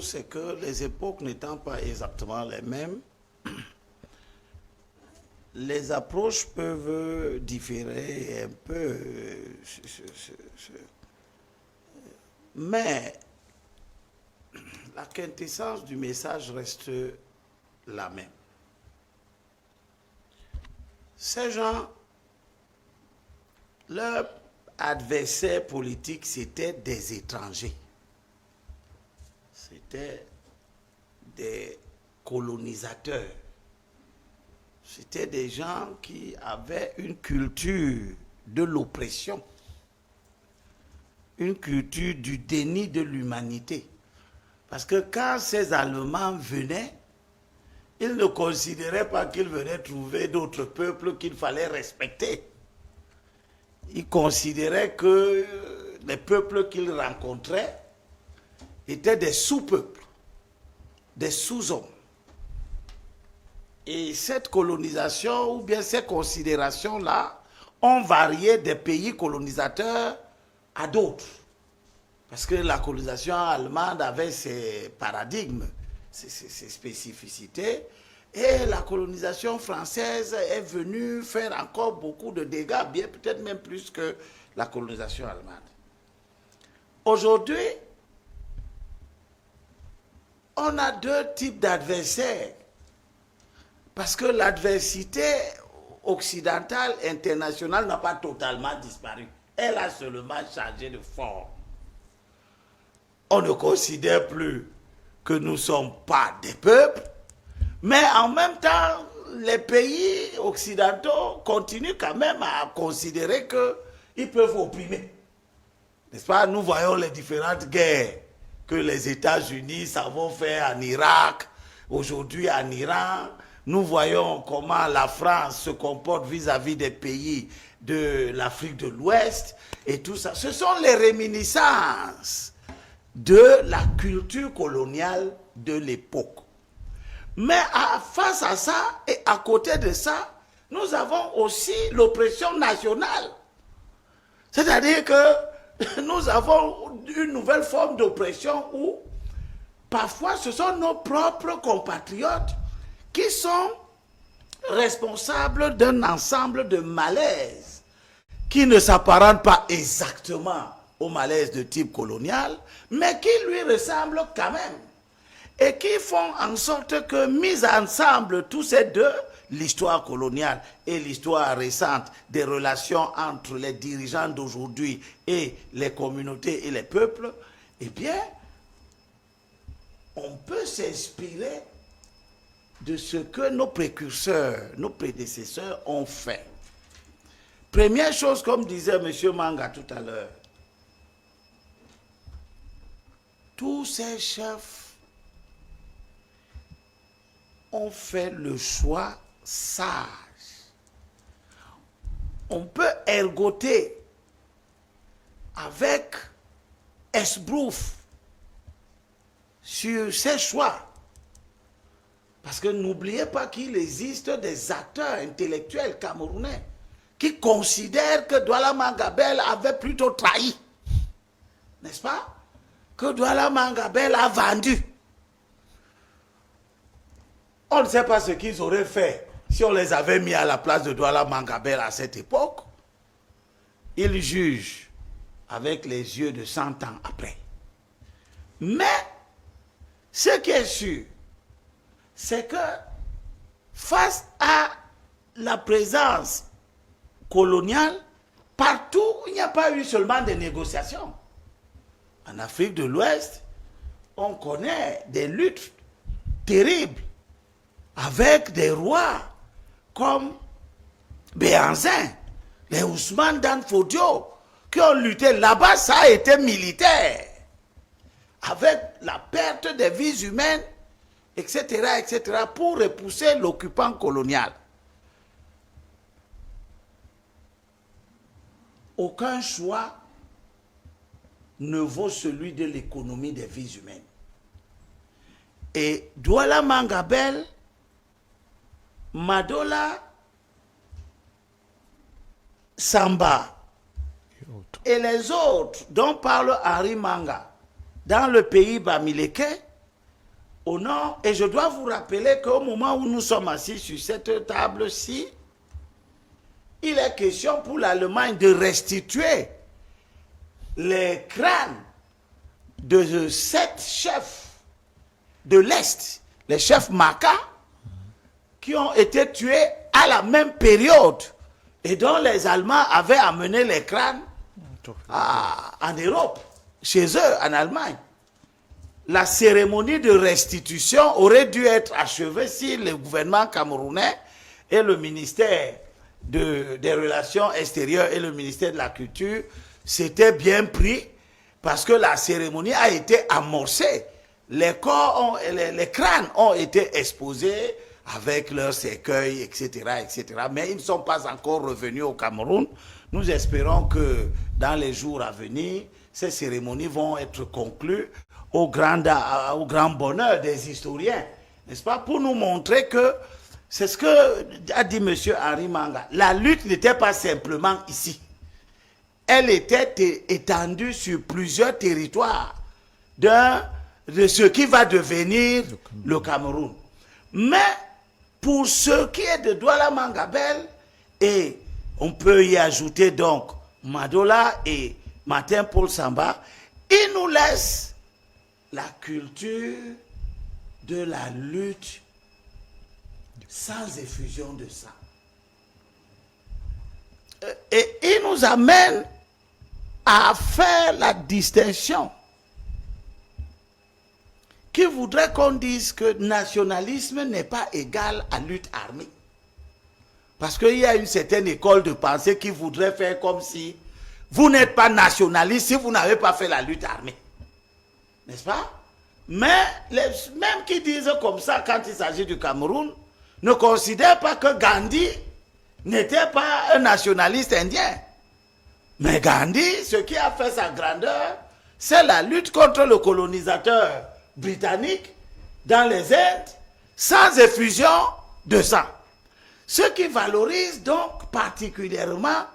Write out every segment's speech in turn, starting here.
chose, c'est que les époques n'étant pas exactement les mêmes, les approches peuvent différer un peu. Mais la quintessence du message reste la même. Ces gens, leur adversaire politique, c'était des étrangers. C'était des colonisateurs. C'était des gens qui avaient une culture de l'oppression, une culture du déni de l'humanité. Parce que quand ces Allemands venaient, ils ne considéraient pas qu'ils venaient trouver d'autres peuples qu'il fallait respecter. Ils considéraient que les peuples qu'ils rencontraient étaient des sous-peuples, des sous-hommes. Et cette colonisation, ou bien ces considérations-là, ont varié des pays colonisateurs à d'autres. Parce que la colonisation allemande avait ses paradigmes, ses spécificités, et la colonisation française est venue faire encore beaucoup de dégâts, bien peut-être même plus que la colonisation allemande. Aujourd'hui, on a deux types d'adversaires. Parce que l'adversité occidentale, internationale n'a pas totalement disparu. Elle a seulement changé de forme. On ne considère plus que nous ne sommes pas des peuples, mais en même temps, les pays occidentaux continuent quand même à considérer qu'ils peuvent opprimer. N'est-ce pas? Nous voyons les différentes guerres que les États-Unis savent faire en Irak, aujourd'hui en Iran. Nous voyons comment la France se comporte vis-à-vis des pays de l'Afrique de l'Ouest et tout ça. Ce sont les réminiscences de la culture coloniale de l'époque. Mais face à ça et à côté de ça, nous avons aussi l'oppression nationale. C'est-à-dire que nous avons une nouvelle forme d'oppression où parfois ce sont nos propres compatriotes qui sont responsables d'un ensemble de malaises qui ne s'apparentent pas exactement au malaise de type colonial, mais qui lui ressemblent quand même. Et qui font en sorte que, mis ensemble tous ces deux, l'histoire coloniale et l'histoire récente des relations entre les dirigeants d'aujourd'hui et les communautés et les peuples, eh bien, on peut s'inspirer de ce que nos précurseurs, nos prédécesseurs ont fait. Première chose, comme disait M. Manga tout à l'heure, tous ces chefs ont fait le choix sage. On peut ergoter avec esbrouf sur ces choix. Parce que n'oubliez pas qu'il existe des acteurs intellectuels camerounais qui considèrent que Douala Mangabel avait plutôt trahi. N'est-ce pas? Que Douala Mangabel a vendu. On ne sait pas ce qu'ils auraient fait si on les avait mis à la place de Douala Mangabel à cette époque. Ils jugent avec les yeux de 100 ans après. Mais, ce qui est sûr, c'est que face à la présence coloniale, partout, il n'y a pas eu seulement des négociations. En Afrique de l'Ouest, on connaît des luttes terribles avec des rois comme Béhanzin, les Ousmane Dan Fodio, qui ont lutté. Là-bas, ça a été militaire, avec la perte des vies humaines, etc., etc., pour repousser l'occupant colonial. Aucun choix ne vaut celui de l'économie des vies humaines. Et Douala Mangabel, Madola, Samba et les autres dont parle Henri Manga dans le pays bamileke au nord. Et je dois vous rappeler qu'au moment où nous sommes assis sur cette table-ci, il est question pour l'Allemagne de restituer les crânes de 7 chefs de l'Est, les chefs Maka, qui ont été tués à la même période et dont les Allemands avaient amené les crânes en Europe, chez eux, en Allemagne. La cérémonie de restitution aurait dû être achevée si le gouvernement camerounais et le ministère des Relations extérieures et le ministère de la Culture s'étaient bien pris, parce que la cérémonie a été amorcée. Les crânes ont été exposés avec leurs cercueils, etc., etc. Mais ils ne sont pas encore revenus au Cameroun. Nous espérons que dans les jours à venir, ces cérémonies vont être conclues au grand bonheur des historiens, n'est-ce pas, pour nous montrer que c'est ce que a dit M. Henri Manga. La lutte n'était pas simplement ici. Elle était étendue sur plusieurs territoires de ce qui va devenir le Cameroun. Mais pour ce qui est de Douala Mangabel, et on peut y ajouter donc Madola et Martin Paul Samba, il nous laisse la culture de la lutte sans effusion de sang. Et il nous amène à faire la distinction qui voudrait qu'on dise que nationalisme n'est pas égal à lutte armée. Parce qu'il y a une certaine école de pensée qui voudrait faire comme si vous n'êtes pas nationaliste si vous n'avez pas fait la lutte armée. N'est-ce pas? Mais même qui disent comme ça quand il s'agit du Cameroun, ne considèrent pas que Gandhi n'était pas un nationaliste indien. Mais Gandhi, ce qui a fait sa grandeur, c'est la lutte contre le colonisateur britannique dans les Indes, sans effusion de sang. Ce qui valorise donc particulièrement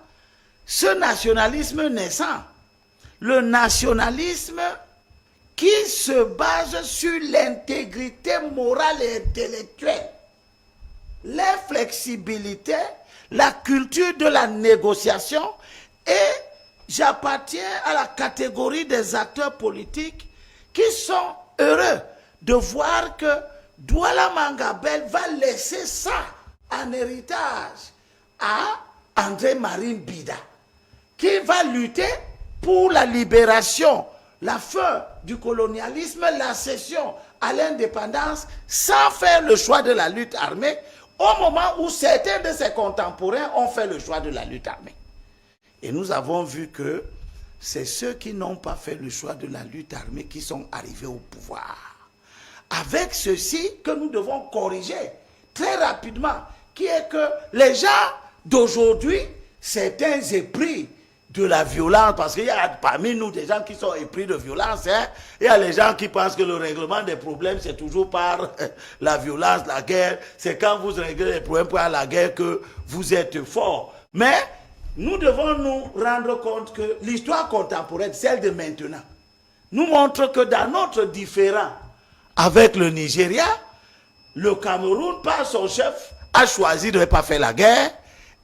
ce nationalisme naissant. Le nationalisme qui se base sur l'intégrité morale et intellectuelle, l'inflexibilité, la culture de la négociation, et j'appartiens à la catégorie des acteurs politiques qui sont heureux de voir que Douala Mangabel va laisser ça en héritage à André Marine Bida, qui va lutter pour la libération, la fin du colonialisme, la cession à l'indépendance, sans faire le choix de la lutte armée, au moment où certains de ses contemporains ont fait le choix de la lutte armée. Et nous avons vu que c'est ceux qui n'ont pas fait le choix de la lutte armée qui sont arrivés au pouvoir. Avec ceci que nous devons corriger très rapidement, qui est que les gens d'aujourd'hui, certains épris de la violence, parce qu'il y a parmi nous des gens qui sont épris de violence, hein. Il y a les gens qui pensent que le règlement des problèmes, c'est toujours par la violence, la guerre. C'est quand vous réglez les problèmes par la guerre que vous êtes fort. Mais nous devons nous rendre compte que l'histoire contemporaine, celle de maintenant, nous montre que dans notre différend avec le Nigeria, le Cameroun, par son chef, a choisi de ne pas faire la guerre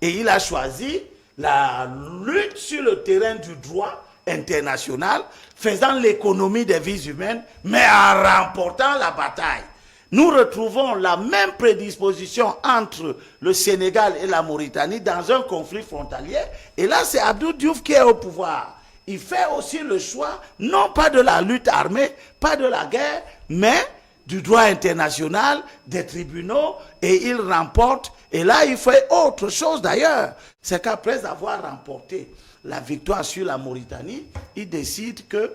et il a choisi la lutte sur le terrain du droit international, faisant l'économie des vies humaines, mais en remportant la bataille. Nous retrouvons la même prédisposition entre le Sénégal et la Mauritanie dans un conflit frontalier. Et là, c'est Abdou Diouf qui est au pouvoir. Il fait aussi le choix, non pas de la lutte armée, pas de la guerre, mais du droit international, des tribunaux, et il remporte. Et là, il fait autre chose d'ailleurs. C'est qu'après avoir remporté la victoire sur la Mauritanie, il décide que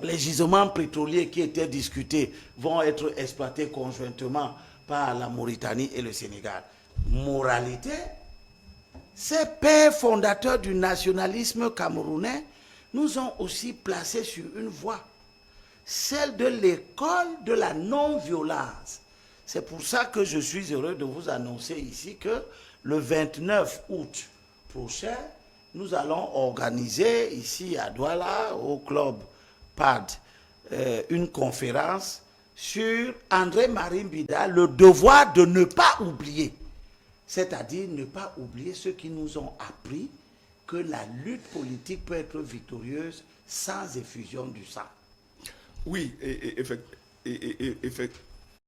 les gisements pétroliers qui étaient discutés vont être exploités conjointement par la Mauritanie et le Sénégal. Moralité, ces pères fondateurs du nationalisme camerounais nous ont aussi placés sur une voie, celle de l'école de la non-violence. C'est pour ça que je suis heureux de vous annoncer ici que le 29 août prochain, nous allons organiser ici à Douala, au club PAD, une conférence sur André-Marie Mbida le devoir de ne pas oublier. C'est-à-dire ne pas oublier ceux qui nous ont appris que la lutte politique peut être victorieuse sans effusion du sang. Oui,